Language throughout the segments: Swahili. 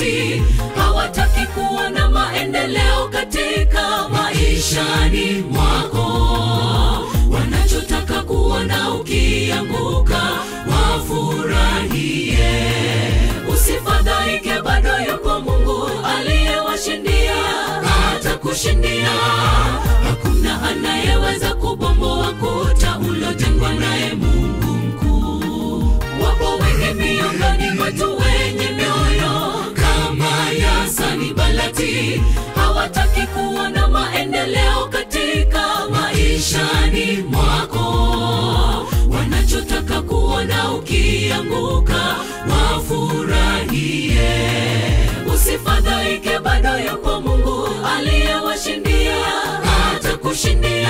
Sambalati hawataki kuona maendeleo katika maishani mwako. Wanachotaka kuona ukianguka wafurahie. Usifadhaike, bado yupo Mungu aliyewashindia, atakushindia. Hakuna anayeweza kubomoa kuta ulojengwa naye Mungu mkuu. Wapo wengi miongoni mwetu wenye mioyo kama ya Sanbalati, hawataki kuona maendeleo katika maishani mwako. Wanachotaka kuona ukianguka wafurahie. Usifadhaike, bado yupo Mungu aliyewashindia, atakushindia.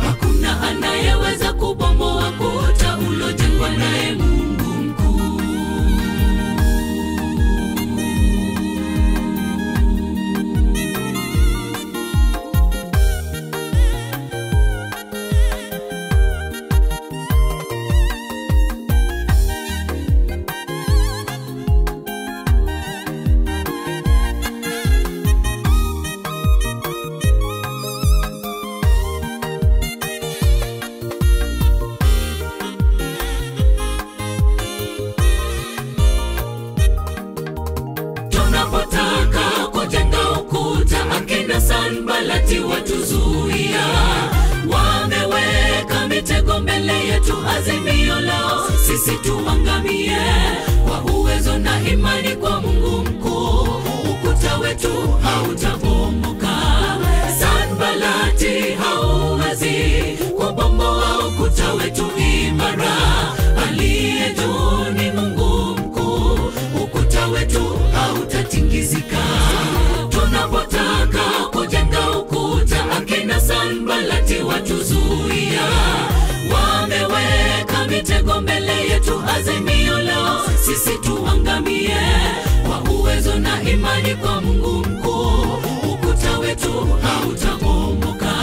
Hakuna anayeweza kubomoa kuta ulojengwa naye Mungu mkuu. Tunapotaka kujenga ukuta, akina Sanbalati watuzuia. Wameweka mitego mbele yetu, azimio lao sisi tuangamie. Kwa uwezo na imani kwa Mungu mkuu, ukuta wetu hautabomoka. Sanbalati hauwezi kubomoa ukuta wetu imara. Aliye juu ni Mungu mkuu, ukuta wetu hautatingizika. Tunapotaka kujenga ukuta, akina Sanbalati watuzuia. Wameweka mitego mbele yetu, azimio lao sisi tuangamie. Kwa uwezo na imani kwa Mungu mkuu, ukuta wetu hautabomoka.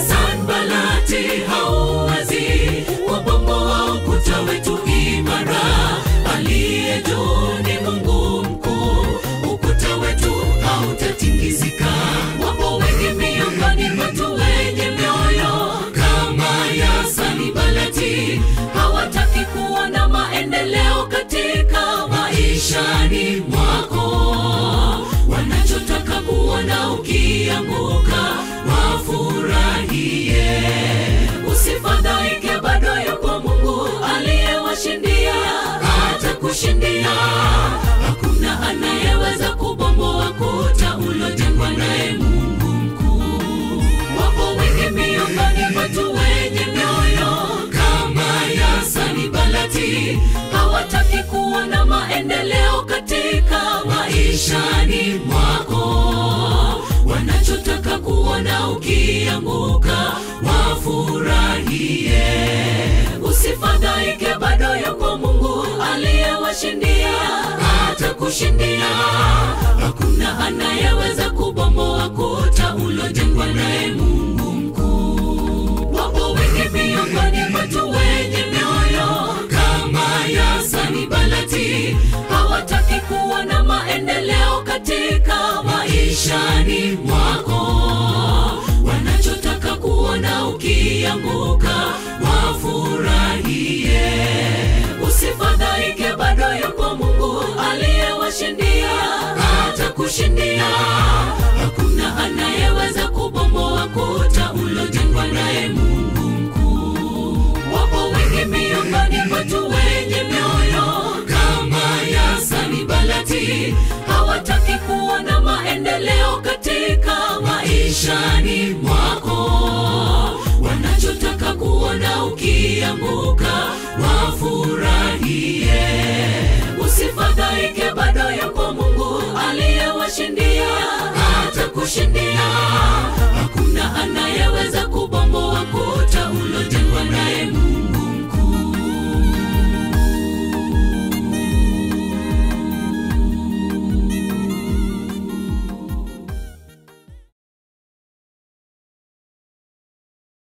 Sanbalati hauwezi kubomoa ukuta wetu imara. Aliye juu ni Mungu mkuu, ukuta wetu hautatingizika. Wapo wengi miongoni mwetu wenye mioyo kama ya Sanbalati, hawataki kuona maendeleo katika maishani mwako. Wanachotaka kuona ukianguka wafurahie. Usifadhaike, bado yupo Mungu aliyewashindia, atakushindia. Hakuna anayeweza kubomoa kuta ulojengwa naye Mungu mkuu. Wapo wengi miongoni mwetu wenye mioyo kama ya Sanbalati, hawataki kuona maendeleo katika maishani mwako. Wanachotaka kuona ukianguka wafurahie. Usifadhaike, bado yupo Mungu aliyewashindia, atakushindia. Hakuna anayeweza kubomoa kuta ulojengwa naye Mungu mkuu. Wapo wengi miongoni mwetu wenye mioyo kama ya Sanbalati, hawataki kuona maendeleo katika maishani mwako. Wanachotaka kuona ukianguka wafurahie. Usifadhaike, bado yupo Mungu aliyewashindia.